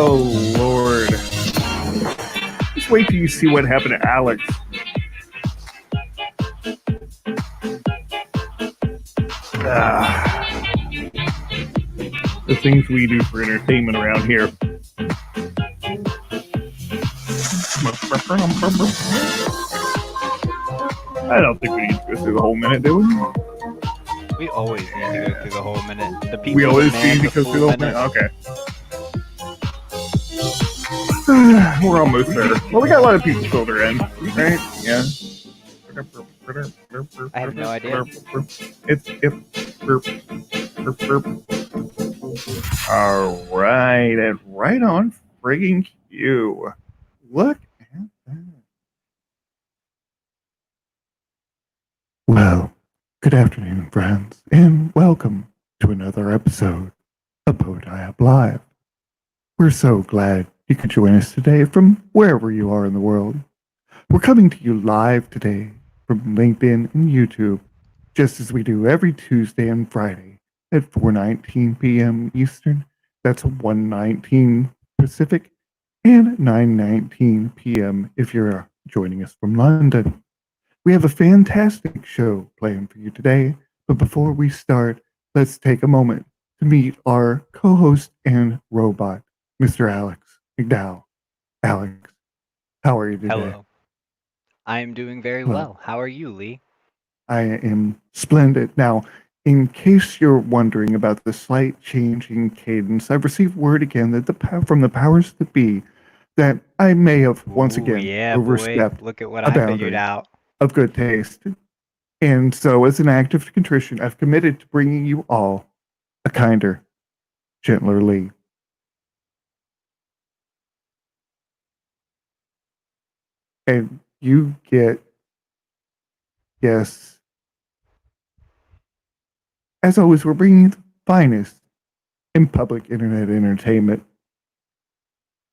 Oh, Lord. Just wait till you see what happened to Alex. The things we do for entertainment around here. I don't think we need to go through the whole minute, do we? We always need to go through the whole minute. The people We always demand need to go through the whole minute? Okay. We're almost there. Well, we got a lot of people filter in, right? Yeah. I have no idea. It's all right, and right on frigging cue. Look at that. Well, good afternoon, friends, and welcome to another episode of BowtieUP Live. We're so glad you could join us today from wherever you are in the world. We're coming to you live today from LinkedIn and YouTube, just as we do every Tuesday and Friday at 4:19 p.m. Eastern. That's 1:19 Pacific and 9:19 p.m. if you're joining us from London. We have a fantastic show planned for you today, but before we start, let's take a moment to meet our co-host and robot, Mr. Alex McDowell. Alex, how are you today? Hello. I am doing very well. How are you, Lee? I am splendid. Now, in case you're wondering about the slight change in cadence, I've received word again that from the powers that be that I may have once again overstepped Look at what a I figured boundary out. of good taste. And so, as an act of contrition, I've committed to bringing you all a kinder, gentler Lee. And you get, yes, as always, we're bringing you the finest in public internet entertainment.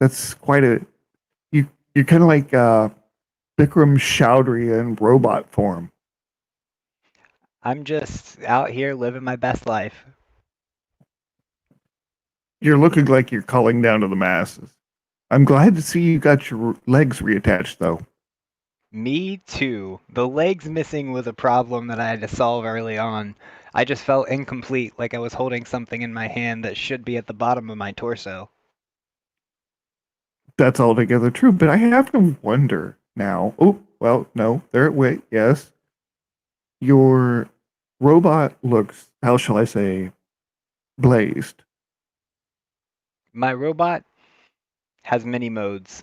That's quite a, you're kind of like Bikram Chowdhury in robot form. I'm just out here living my best life. You're looking like you're calling down to the masses. I'm glad to see you got your legs reattached, though. Me too. The legs missing was a problem that I had to solve early on. I just felt incomplete, like I was holding something in my hand that should be at the bottom of my torso. That's altogether true, but I have to wonder now. Oh, well, no, there it went. Yes. Your robot looks, how shall I say, blazed. My robot has many modes.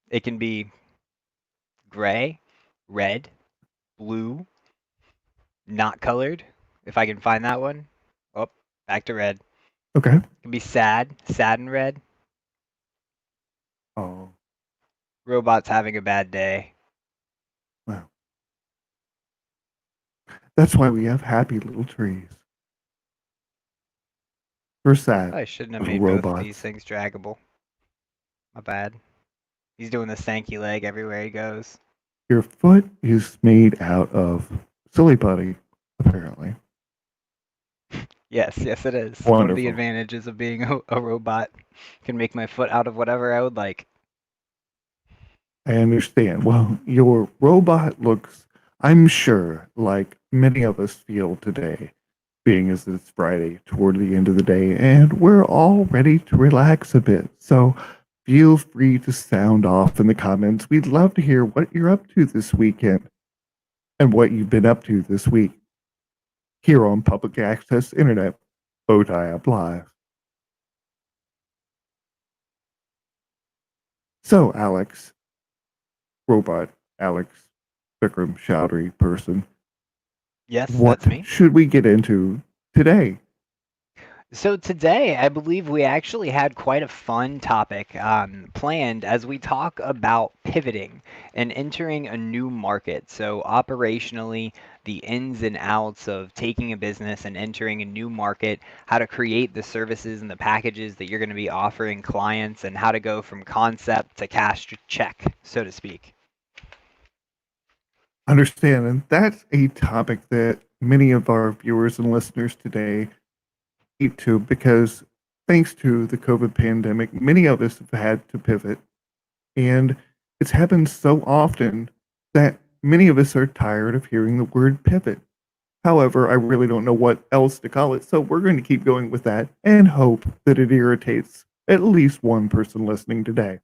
It can be gray, red, blue, not colored, if I can find that one. Oh, back to red. Okay. It can be sad and red. Oh, Robot's having a bad day. well. That's why we have happy little trees. For sad I shouldn't have little made both of robots. these things draggable. My bad. He's doing the stanky leg everywhere he goes. Your foot is made out of silly putty, apparently. Yes, it is. Wonderful. One of the advantages of being a robot. Can make my foot out of whatever I would like. I understand. Well, your robot looks, I'm sure, like many of us feel today, being as it's Friday toward the end of the day, and we're all ready to relax a bit. So feel free to sound off in the comments. We'd love to hear what you're up to this weekend and what you've been up to this week here on Public Access Internet, BowtieUP Live. So, Alex, robot Alex, Bikram Chowdhury person. Yes, what that's me. should we get into today? So today, I believe we actually had quite a fun topic planned as we talk about pivoting and entering a new market. So operationally, the ins and outs of taking a business and entering a new market, how to create the services and the packages that you're going to be offering clients, and how to go from concept to cash check, so to speak. Understand, and that's a topic that many of our viewers and listeners today need to, because Thanks to the COVID pandemic, many of us have had to pivot, and it's happened so often that many of us are tired of hearing the word pivot. However, I really don't know what else to call it, so we're going to keep going with that and hope that it irritates at least one person listening today.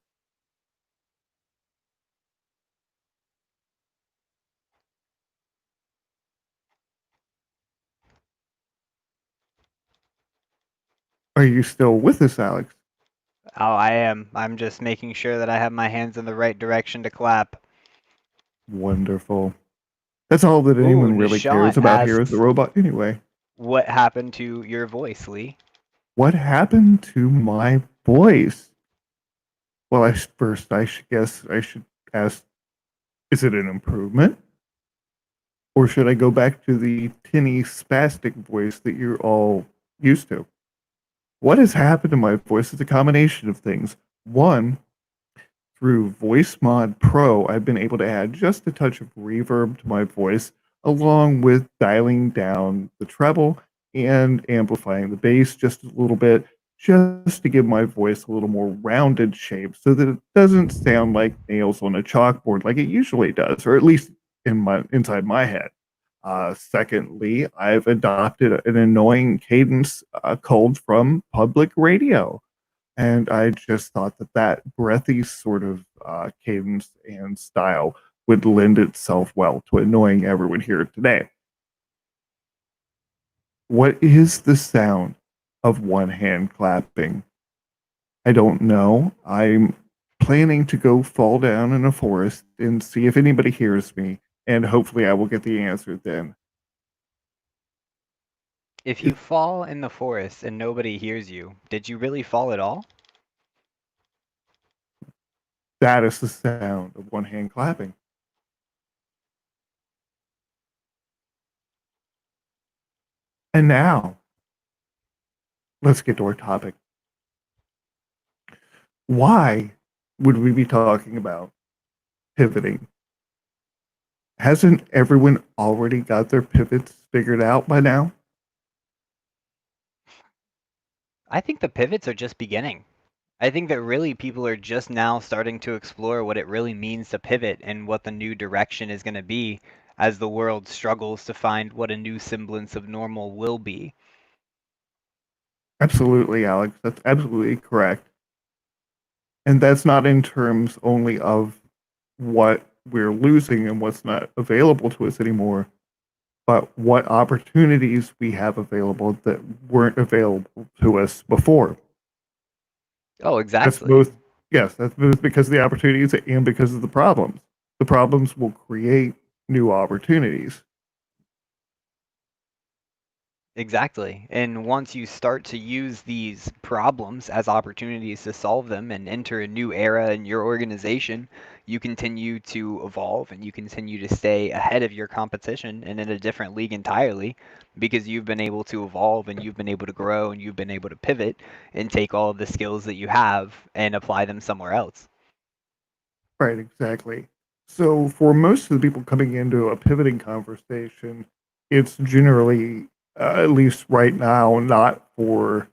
Are you still with us, Alex? Oh, I am. I'm just making sure that I have my hands in the right direction to clap. Wonderful. That's all that Ooh, anyone really cares Nishant about here is the asks, robot anyway. what happened to your voice, Lee? What happened to my voice? Well, first I should guess I should ask, is it an improvement? Or should I go back to the tinny spastic voice that you're all used to? What has happened to my voice is a combination of things. One, through Voice Mod Pro, I've been able to add just a touch of reverb to my voice, along with dialing down the treble and amplifying the bass just a little bit, just to give my voice a little more rounded shape so that it doesn't sound like nails on a chalkboard like it usually does, or at least inside my head. Secondly, I've adopted an annoying cadence culled from public radio. And I just thought that that breathy sort of cadence and style would lend itself well to annoying everyone here today. What is the sound of one hand clapping? I don't know. I'm planning to go fall down in a forest and see if anybody hears me, and hopefully I will get the answer then. If Is you fall in the forest and nobody hears you, did you really fall at all? that is the sound of one hand clapping? And now, let's get to our topic. Why would we be talking about pivoting? Hasn't everyone already got their pivots figured out by now? I think the pivots are just beginning. I think that really people are just now starting to explore what it really means to pivot and what the new direction is going to be as the world struggles to find what a new semblance of normal will be. Absolutely, Alex. That's absolutely correct. And that's not in terms only of what we're losing and what's not available to us anymore, but what opportunities we have available that weren't available to us before. Oh, That's exactly. both, yes, that's both because of the opportunities and because of the problems. The problems will create new opportunities. Exactly. And once you start to use these problems as opportunities to solve them and enter a new era in your organization, you continue to evolve and you continue to stay ahead of your competition and in a different league entirely because you've been able to evolve and you've been able to grow and you've been able to pivot and take all of the skills that you have and apply them somewhere else. Right, exactly. So for most of the people coming into a pivoting conversation, it's generally, at least right now, not for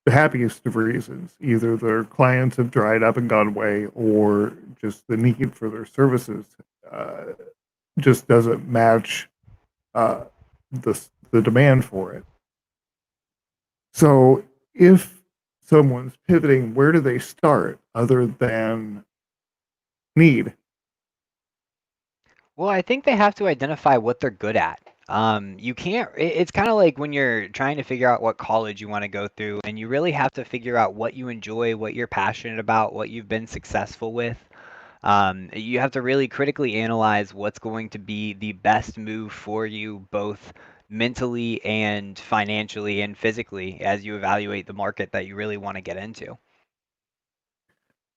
the happiest of reasons. Either their clients have dried up and gone away, or just the need for their services uh, just doesn't match uh, the demand for it. So if someone's pivoting, where do they start other than need? Well, I think they have to identify what they're good at. You can't, it's kind of like when you're trying to figure out what college you want to go through, and you really have to figure out what you enjoy, what you're passionate about, what you've been successful with. You have to really critically analyze what's going to be the best move for you, both mentally and financially and physically, as you evaluate the market that you really want to get into.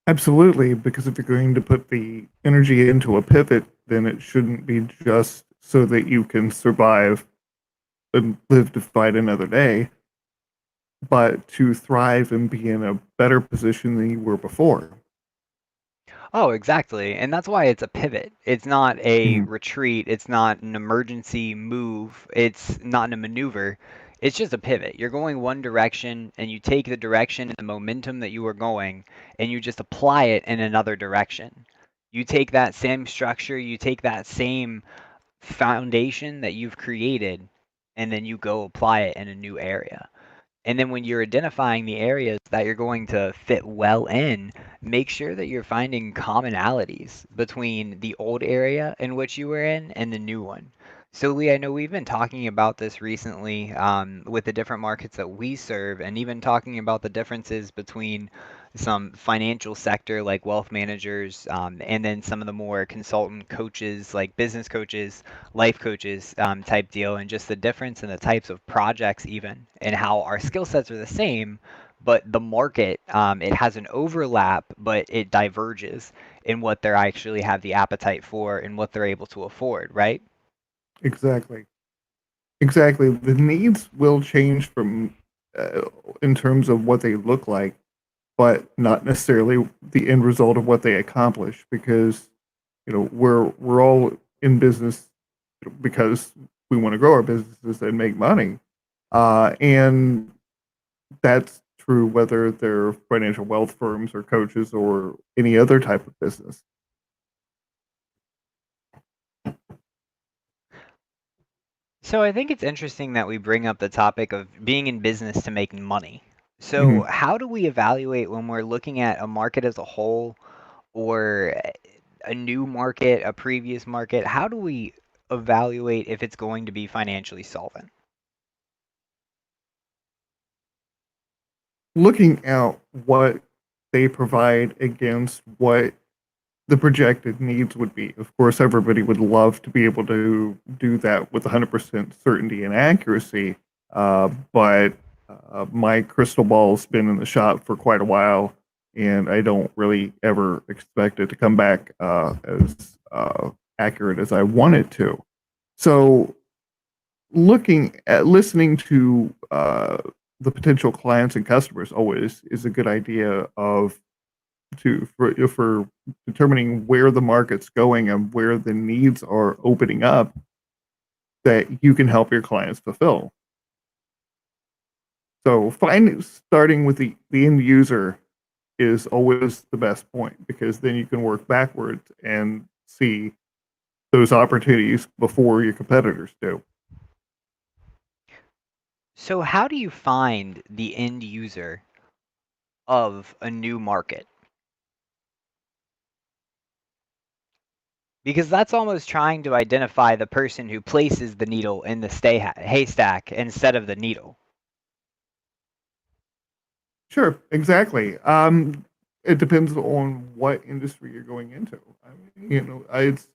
Absolutely, because if you're going to put the energy into a pivot, then it shouldn't be just so that you can survive and live to fight another day, but to thrive and be in a better position than you were before. Oh, exactly. And that's why it's a pivot. It's not a Mm. retreat. It's not an emergency move. It's not a maneuver. It's just a pivot. You're going one direction and you take the direction and the momentum that you were going and you just apply it in another direction. You take that same structure, you take that same foundation that you've created, and then you go apply it in a new area. And then when you're identifying the areas that you're going to fit well in, make sure that you're finding commonalities between the old area in which you were in and the new one. So, Lee, I know we've been talking about this recently with the different markets that we serve, and even talking about the differences between some financial sector like wealth managers, and then some of the more consultant coaches like business coaches, life coaches type deal, and just the difference in the types of projects even, and how our skill sets are the same, but the market, it has an overlap, but it diverges in what they actually have the appetite for and what they're able to afford, right? Exactly. Exactly. The needs will change from uh, in terms of what they look like, but not necessarily the end result of what they accomplish. Because we're all in business because we want to grow our businesses and make money, and that's true whether they're financial wealth firms or coaches or any other type of business. So I think it's interesting that we bring up the topic of being in business to make money. So Mhm. how do we evaluate when we're looking at a market as a whole or a new market, a previous market? How do we evaluate if it's going to be financially solvent? Looking at what they provide against what the projected needs would be. Of course, everybody would love to be able to do that with 100% certainty and accuracy, but my crystal ball's been in the shop for quite a while, and I don't really ever expect it to come back as accurate as I want it to. So, listening to the potential clients and customers always is a good idea of for determining where the market's going and where the needs are opening up that you can help your clients fulfill. So starting with the end user is always the best point, because then you can work backwards and see those opportunities before your competitors do. So how do you find the end user of a new market? Because that's almost trying to identify the person who places the needle in the haystack instead of the needle. Sure, exactly. It depends on what industry you're going into. I mean, it's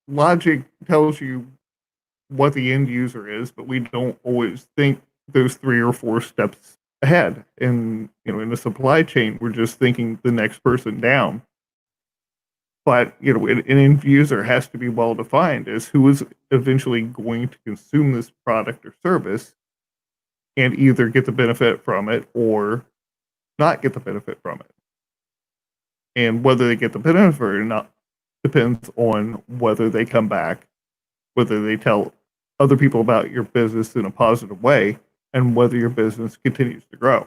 logic tells you what the end user is, but we don't always think those 3 or 4 steps ahead. And in the supply chain, we're just thinking the next person down. But an end user has to be well defined as who is eventually going to consume this product or service and either get the benefit from it or not get the benefit from it. And whether they get the benefit or not depends on whether they come back, whether they tell other people about your business in a positive way, and whether your business continues to grow.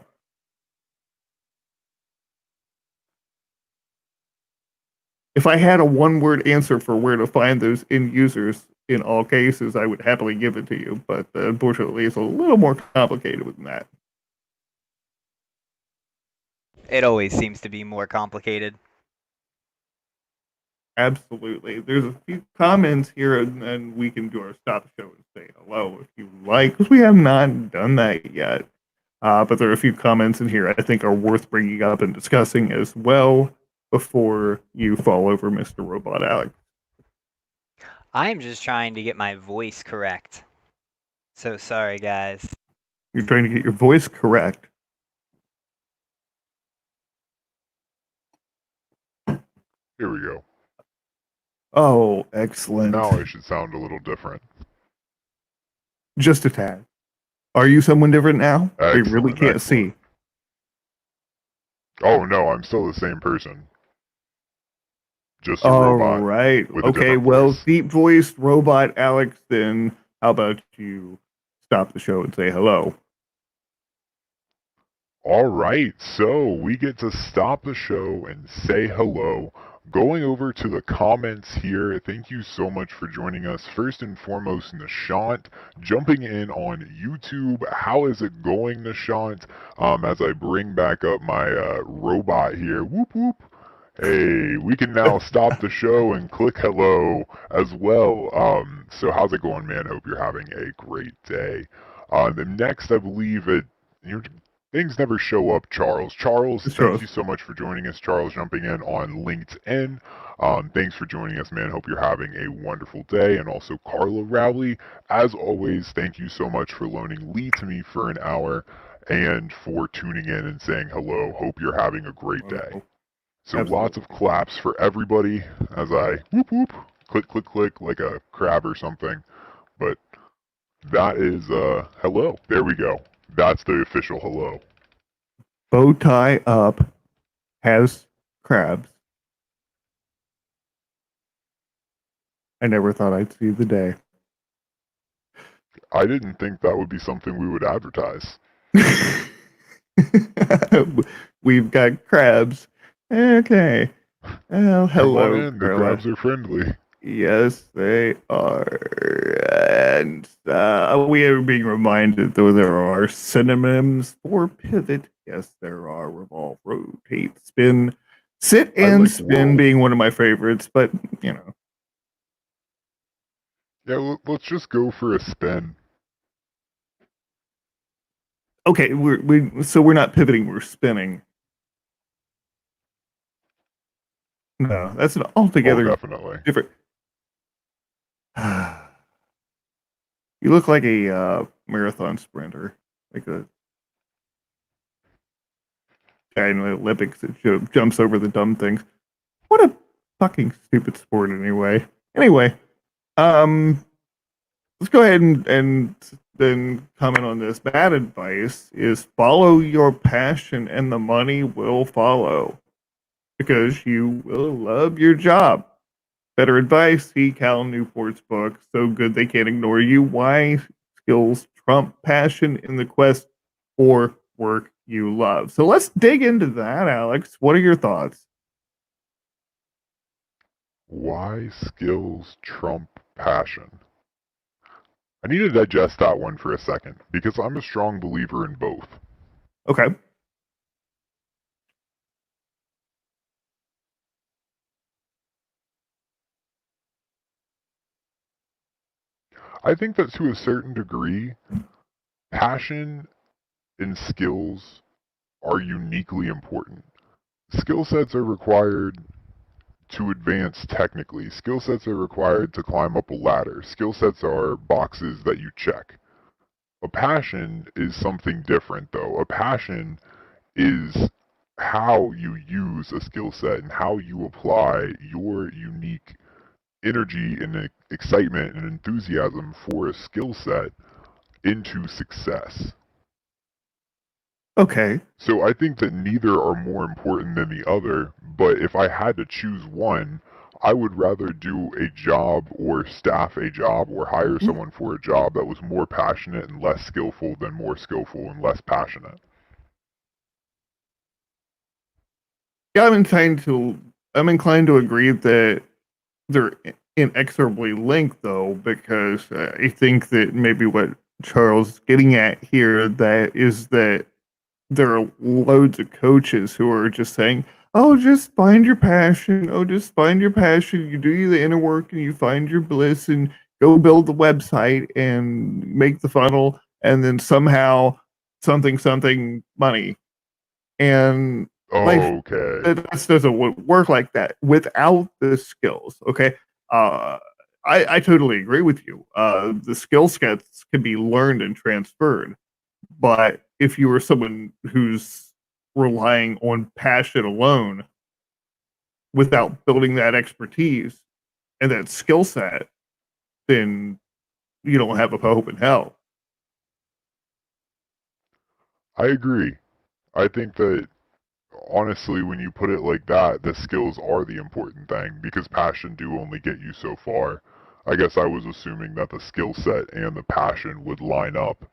If I had a one word answer for where to find those end users in all cases, I would happily give it to you. But unfortunately, it's a little more complicated than that. It always seems to be more complicated. Absolutely. There's a few comments here, and then we can do our stop show and say hello if you like, because we have not done that yet. But there are a few comments in here I think are worth bringing up and discussing as well before you fall over Mr. Robot Alex. I'm just trying to get my voice correct. So sorry, guys. You're trying to get your voice correct. Here we go. Oh, excellent. Now I should sound a little different. Just a tad. Are you someone different now? We really Excellent, can't excellent. see. Oh no, I'm still the same person. Just a All robot right. with a Okay, different well, voice. deep voiced robot Alex, then how about you stop the show and say hello. All right, so we get to stop the show and say hello. Going over to the comments here, thank you so much for joining us. First and foremost, Nishant, jumping in on YouTube. How is it going, Nishant? As I bring back up my robot here, whoop whoop. Hey, we can now stop the show and click hello as well. So how's it going, man? Hope you're having a great day. The next, I believe you things never show up, Charles. Charles, It's thank Charles. you so much for joining us. Charles jumping in on LinkedIn. Thanks for joining us, man. Hope you're having a wonderful day. And also Carla Rowley, as always, thank you so much for loaning Lee to me for an hour and for tuning in and saying hello. Hope you're having a great day. So Absolutely. lots of claps for everybody as I whoop whoop, click click click like a crab or something. But that is hello. There we go. That's the official hello. BowtieUP has crabs. I never thought I'd see the day. I didn't think that would be something we would advertise. We've got crabs. Okay. Well, hello, Come on in. The Carla. crabs are friendly. Yes, they are. And we are being reminded, though, there are synonyms for pivot. Yes, there are. Revolve, rotate, spin, sit, and like spin whirl. being one of my favorites, but, you know. Yeah, let's just go for a spin. Okay, we're not pivoting, we're spinning. No, that's an Oh, altogether definitely. different. You look like a marathon sprinter, like a guy in the Olympics that jumps over the dumb things. What a fucking stupid sport, anyway. Anyway, let's go ahead and then comment on this. Bad advice is follow your passion, and the money will follow because you will love your job. Better advice, see Cal Newport's book, So Good They Can't Ignore You, Why Skills Trump Passion in the Quest for Work You Love. So let's dig into that, Alex. What are your thoughts? Why skills trump passion? I need to digest that one for a second because I'm a strong believer in both. Okay. I think that to a certain degree, passion and skills are uniquely important. Skill sets are required to advance technically. Skill sets are required to climb up a ladder. Skill sets are boxes that you check. A passion is something different, though. A passion is how you use a skill set and how you apply your unique energy and excitement and enthusiasm for a skill set into success. Okay. So I think that neither are more important than the other, but if I had to choose one, I would rather do a job or staff a job or hire someone for a job that was more passionate and less skillful than more skillful and less passionate. Yeah, I'm inclined to agree that they're inexorably linked, though, because I think that maybe what Charles is getting at here that is that there are loads of coaches who are just saying, "Oh, just find your passion. Oh, just find your passion. You do the inner work and you find your bliss and go build the website and make the funnel and then somehow something money." And life Okay. that just doesn't work like that without the skills. Okay. Uh, I totally agree with you. The skill sets can be learned and transferred, but if you are someone who's relying on passion alone without building that expertise and that skill set, then you don't have a hope in hell. I agree. I think that honestly, when you put it like that, the skills are the important thing because passion do only get you so far. I guess I was assuming that the skill set and the passion would line up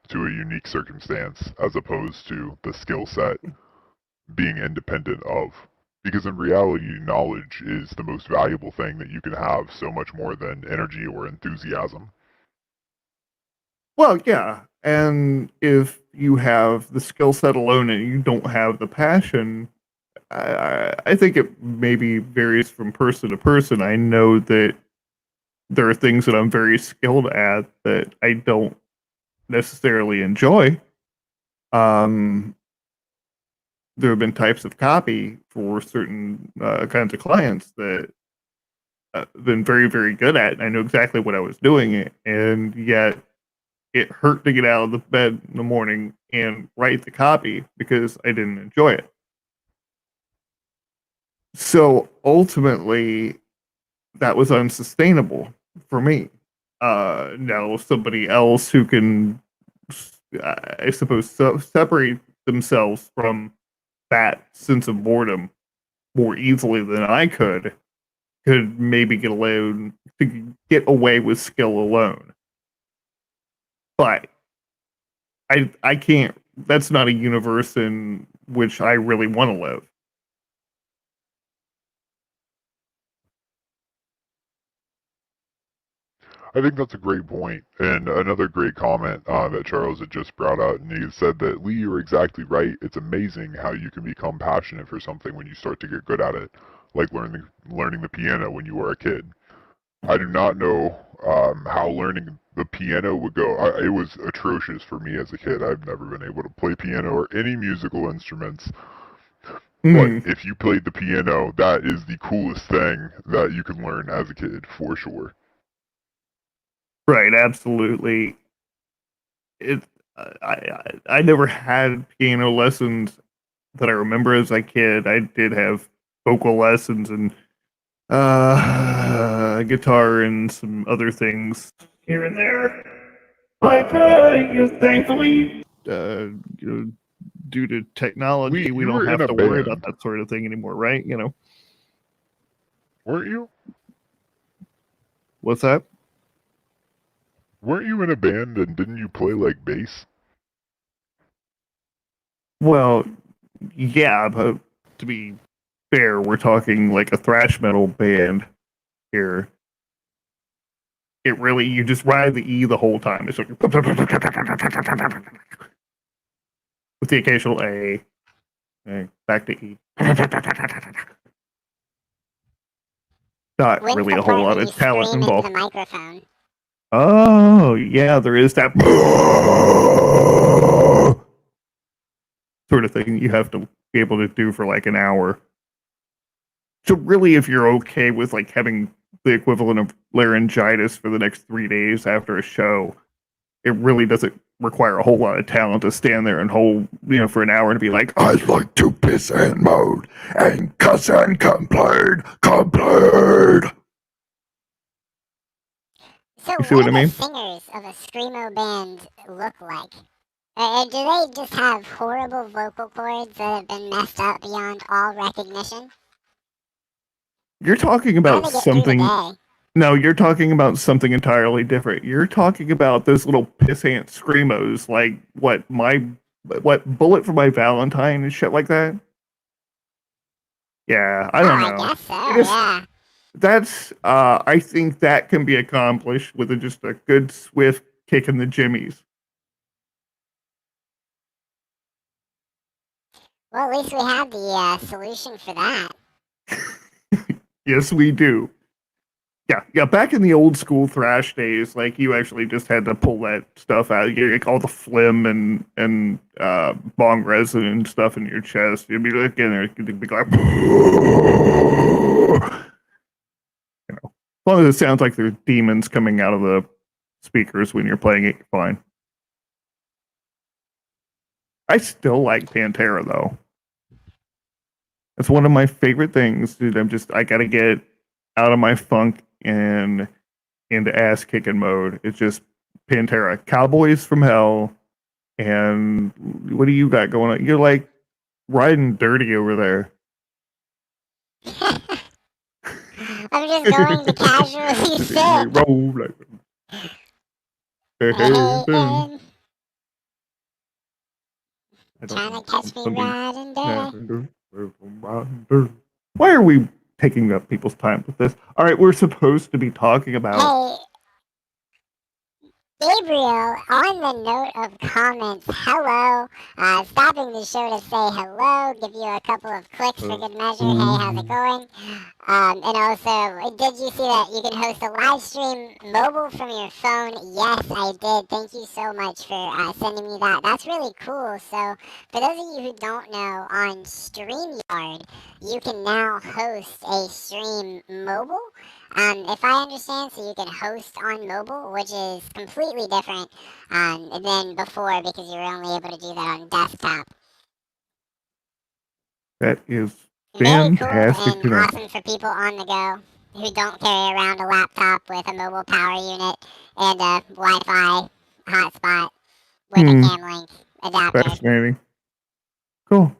to a unique circumstance as opposed to the skill set being independent of. Because in reality, knowledge is the most valuable thing that you can have, so much more than energy or enthusiasm. Well, yeah. And if you have the skill set alone and you don't have the passion, I think it maybe varies from person to person. I know that there are things that I'm very skilled at that I don't necessarily enjoy. Um, there have been types of copy for certain kinds of clients that I've been very, very good at. And I knew exactly what I was doing, and yet it hurt to get out of the bed in the morning and write the copy because I didn't enjoy it. So ultimately, that was unsustainable for me. Now, somebody else who can, I suppose, separate themselves from that sense of boredom more easily than I could maybe get away with skill alone. But I can't. That's not a universe in which I really want to live. I think that's a great point, and another great comment that Charles had just brought out, and he said that, Lee, you're exactly right. It's amazing how you can become passionate for something when you start to get good at it, like learning the piano when you were a kid. I do not know how learning the piano would go. It was atrocious for me as a kid. I've never been able to play piano or any musical instruments. But if you played the piano, that is the coolest thing that you can learn as a kid, for sure. Right, absolutely. It. I never had piano lessons that I remember as a kid. I did have vocal lessons and guitar and some other things here and there. But thankfully, due to technology, Lee, we you don't were in have a to worry about band, that sort of thing anymore, right? weren't you? What's that? Weren't you in a band and didn't you play like bass? Well, yeah, but to be fair, we're talking like a thrash metal band here. It really, you just ride the E the whole time. It's like with the occasional A, back to E. Not When's really the a whole part lot when you of talent scream into the involved. microphone? Oh, yeah, there is that sort of thing you have to be able to do for like an hour. So really, if you're okay with like having the equivalent of laryngitis for the next 3 days after a show, it really doesn't require a whole lot of talent to stand there and hold, for an hour and be like, I'd like to piss and moan and cuss and complain. So You see what what I do the mean? singers of a screamo band look like? Do they just have horrible vocal cords that have been messed up beyond all recognition? You're talking How do about they get through the something. day? No, you're talking about something entirely different. You're talking about those little pissant screamos, like what Bullet for My Valentine and shit like that. Yeah, I Oh, don't I know. guess so, It is yeah. That's I think that can be accomplished with just a good swift kick in the jimmies. Well, at least we have the solution for that. Yes, we do. Yeah. Back in the old school thrash days, like you actually just had to pull that stuff out. You like all the phlegm and bong resin and stuff in your chest. You'd be like in there, you'd be like, as long as it sounds like there's demons coming out of the speakers when you're playing it, you're fine. I still like Pantera though. It's one of my favorite things, dude. I gotta get out of my funk and into ass kicking mode. It's just Pantera, Cowboys from Hell, and what do you got going on? You're like riding dirty over there. I'm just going to casually sip. Roll like Hey, I don't trying know. to catch me Something riding dirty. Why are we taking up people's time with this? All right, we're supposed to be talking about. Hey, Gabriel, on the note of comments, hello. Stopping the show to say hello, give you a couple of clicks for good measure. Hey, how's it going? And also, did you see that you can host a live stream mobile from your phone? Yes, I did. Thank you so much for sending me that. That's really cool. So, for those of you who don't know, on StreamYard, you can now host a stream mobile. If I understand, so you can host on mobile, which is completely different than before because you were only able to do that on desktop. That is Very cool fantastic and to know. awesome for people on the go who don't carry around a laptop with a mobile power unit and a Wi-Fi hotspot with a cam link adapter. Fascinating. Cool.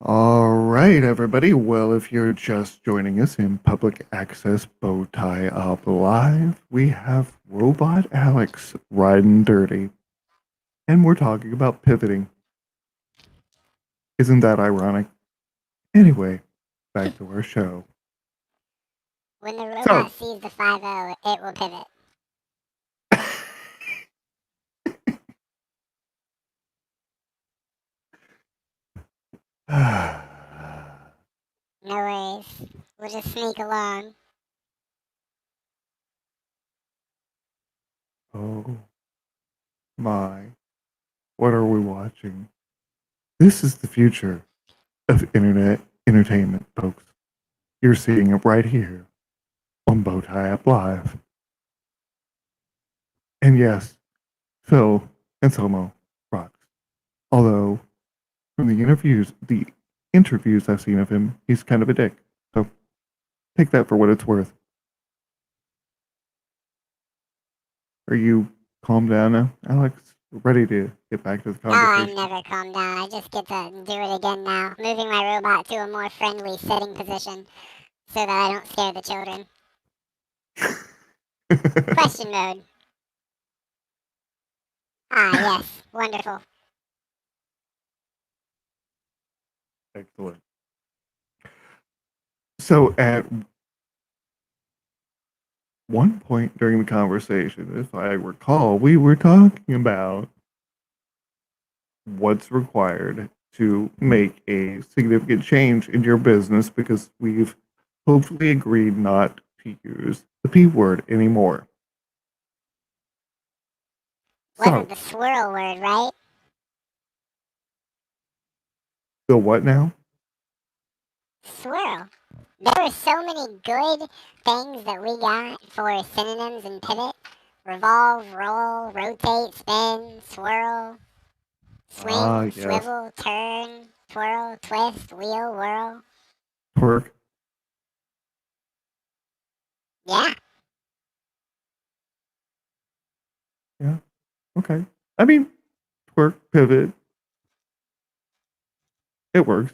All right, everybody. Well, if you're just joining us in Public Access BowtieUP Live, we have Robot Alex riding dirty. And we're talking about pivoting. Isn't that ironic? Anyway, back to our show. When the robot sees the 5-0, it will pivot. No worries. We'll just sneak along. Oh my. What are we watching? This is the future of internet entertainment, folks. You're seeing it right here on BowtieUP Live. And yes, Phil Anselmo rocks. Although, from the interviews I've seen of him, he's kind of a dick. So take that for what it's worth. Are you calm down now, Alex? We're ready to get back to the Oh, conversation. I'm never calmed down. I just get to do it again now. Moving my robot to a more friendly sitting position so that I don't scare the children. Question mode. Ah, yes. Wonderful. Excellent. So at one point during the conversation, if I recall, we were talking about what's required to make a significant change in your business because we've hopefully agreed not to use the P word anymore. Wasn't So, the swirl word, right? the what now? Swirl. There were so many good things that we got for synonyms and pivot. Revolve, roll, rotate, spin, swirl, swing, Yes. swivel, turn, twirl, twist, wheel, whirl. Twerk. Yeah. Yeah. Okay. I mean, twerk, pivot. It works.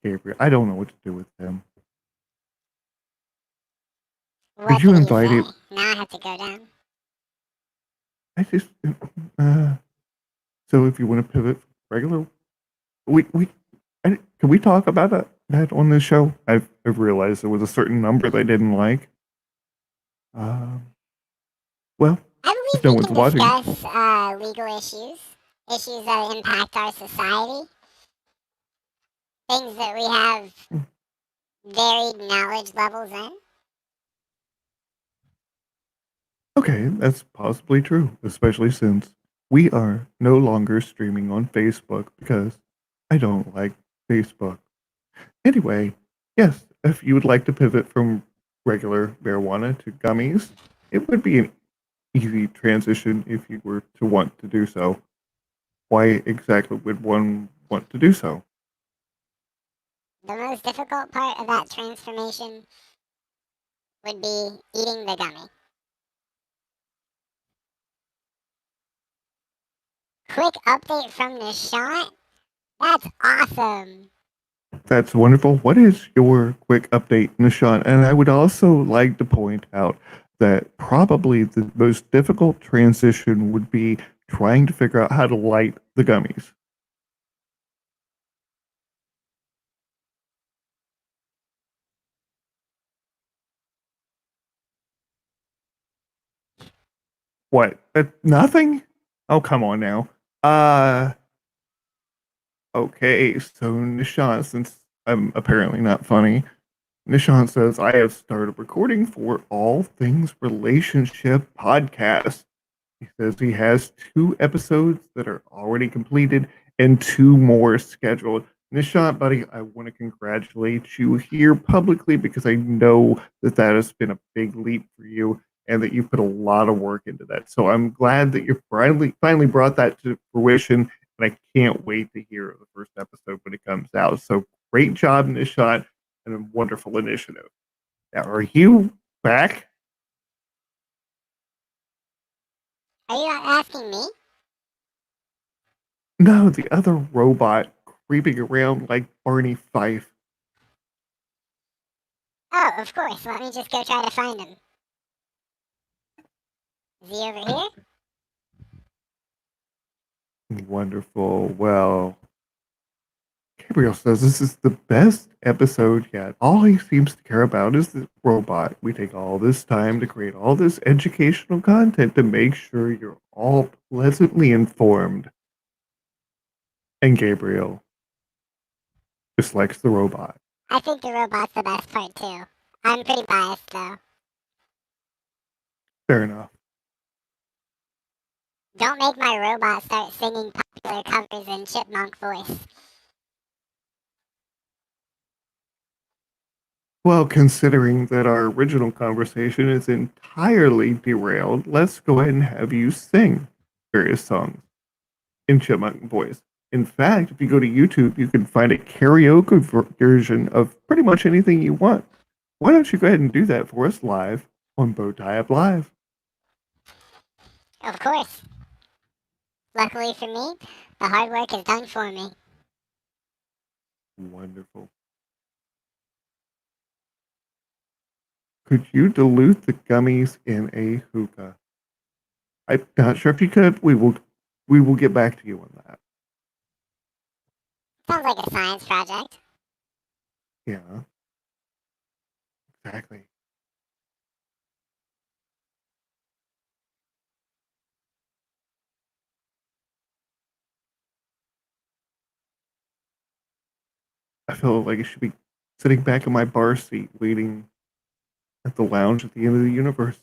Gabriel, I don't know what to do with him. What you did he invite say? him? Now I have to go down. I just so if you want to pivot regular, can we talk about that on this show? I've realized there was a certain number they didn't like. Well, I if believe no we one's can watching, discuss legal issues that impact our society, things that we have varied knowledge levels in. okay, that's possibly true, especially since we are no longer streaming on Facebook because I don't like Facebook. Anyway, yes, if you would like to pivot from regular marijuana to gummies, it would be an easy transition if you were to want to do so. Why exactly would one want to do so? The most difficult part of that transformation would be eating the gummy. Quick update from Nishant. That's awesome. That's wonderful. What is your quick update, Nishan? And I would also like to point out that probably the most difficult transition would be trying to figure out how to light the gummies. What? Nothing? Oh, come on now. Okay, so Nishan, since I'm apparently not funny, Nishan says, I have started recording for All Things Relationship podcast. He says he has 2 episodes that are already completed and 2 more scheduled. Nishant, buddy, I want to congratulate you here publicly because I know that that has been a big leap for you and that you put a lot of work into that. So I'm glad that you finally brought that to fruition, and I can't wait to hear the first episode when it comes out. So great job, Nishant, and a wonderful initiative. Now, are you back? Are you asking me? No, the other robot creeping around like Barney Fife. Oh, of course. Let me just go try to find him. Is he over here? Wonderful. Well, Gabriel says this is the best episode yet. All he seems to care about is the robot. We take all this time to create all this educational content to make sure you're all pleasantly informed. And Gabriel just likes the robot. I think the robot's the best part, too. I'm pretty biased, though. Fair enough. Don't make my robot start singing popular covers in chipmunk voice. Well, considering that our original conversation is entirely derailed, let's go ahead and have you sing various songs in chipmunk voice. In fact, if you go to YouTube, you can find a karaoke version of pretty much anything you want. Why don't you go ahead and do that for us live on BowtieUP Live? Of course. Luckily for me, the hard work is done for me. Wonderful. Could you dilute the gummies in a hookah? I'm not sure if you could. We will get back to you on that. Sounds like a science project. Yeah. Exactly. I feel like I should be sitting back in my bar seat waiting at the lounge at the end of the universe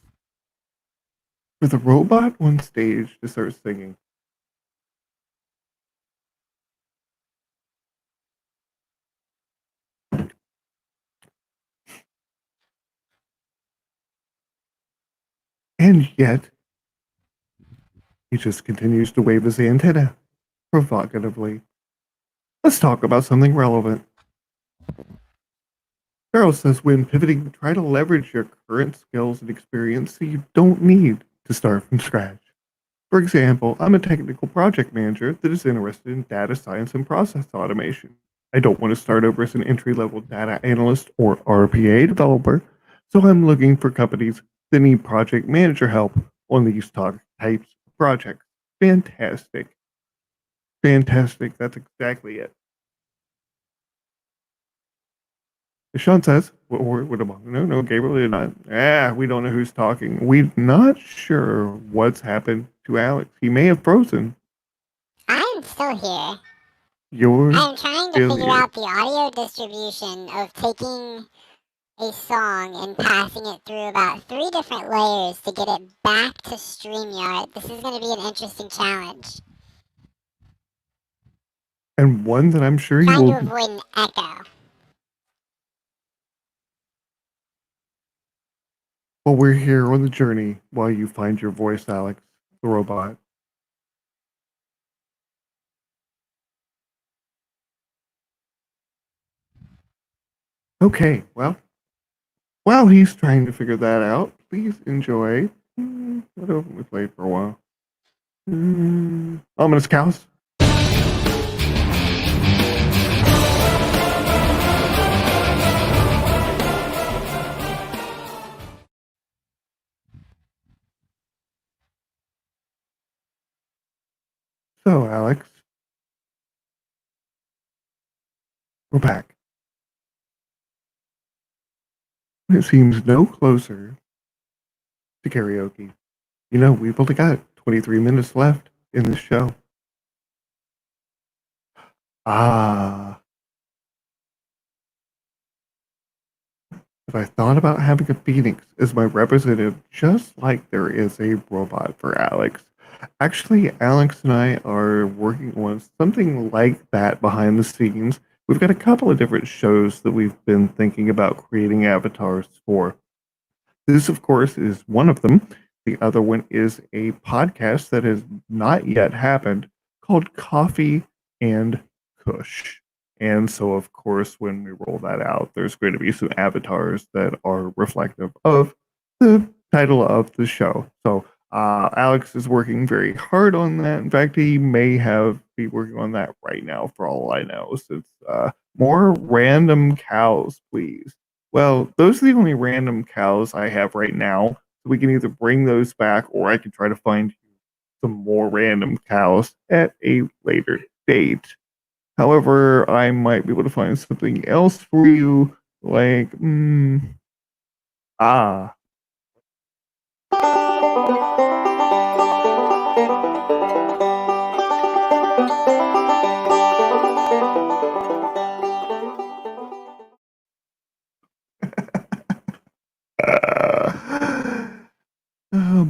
for the robot on stage to start singing. And yet, he just continues to wave his antenna provocatively. Let's talk about something relevant. Charles says when pivoting, try to leverage your current skills and experience so you don't need to start from scratch. For example, I'm a technical project manager that is interested in data science and process automation. I don't want to start over as an entry level data analyst or RPA developer, so I'm looking for companies that need project manager help on these types of projects. Fantastic. Fantastic. That's exactly it. Sean says, what about? No, Gabriel did not. We don't know who's talking. We're not sure what's happened to Alex. He may have frozen. I'm still here. Yours I'm trying to still figure here. out the audio distribution of taking a song and passing it through about 3 different layers to get it back to StreamYard. This is going to be an interesting challenge. And one that I'm sure you Trying to will. avoid an echo. Well, we're here on the journey while you find your voice, Alex, the robot. Okay, well, while he's trying to figure that out, please enjoy. What have we played for a while? Ominous cows. So, Alex, we're back. It seems no closer to karaoke. You know, we've only got 23 minutes left in this show. Ah, if I thought about having a phoenix as my representative, just like there is a robot for Alex. Actually, Alex and I are working on something like that behind the scenes. We've got a couple of different shows that we've been thinking about creating avatars for. This, of course, is one of them. The other one is a podcast that has not yet happened called Coffee and Kush. And so, of course, when we roll that out, there's going to be some avatars that are reflective of the title of the show. So, Alex is working very hard on that. In fact, he may be working on that right now, for all I know. So, it's more random cows, please. Well, those are the only random cows I have right now. So we can either bring those back or I can try to find some more random cows at a later date. However, I might be able to find something else for you, like, ah.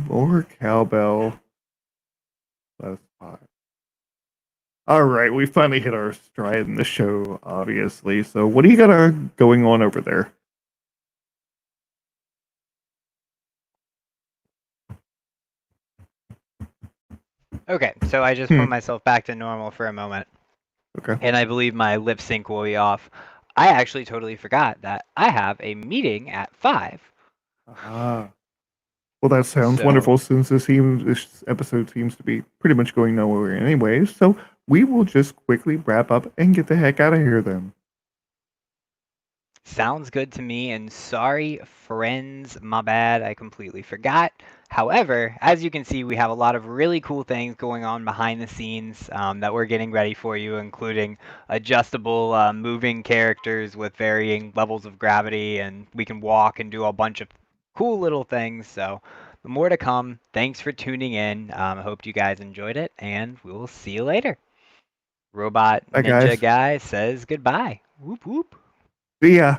More cowbell. Less pot. All right, we finally hit our stride in the show, obviously. So, what do you got going on over there? Okay, so I just put myself back to normal for a moment. Okay. And I believe my lip sync will be off. I actually totally forgot that I have a meeting at 5. Ah. Well, that sounds So- wonderful since this episode seems to be pretty much going nowhere anyways. So we will just quickly wrap up and get the heck out of here then. Sounds good to me, and sorry, friends, my bad, I completely forgot. However, as you can see, we have a lot of really cool things going on behind the scenes that we're getting ready for you, including adjustable moving characters with varying levels of gravity, and we can walk and do a bunch of cool little things. So, more to come. Thanks for tuning in. I hope you guys enjoyed it, and we will see you later. Robot Bye, Ninja guys. Guy says goodbye. Whoop whoop. See ya.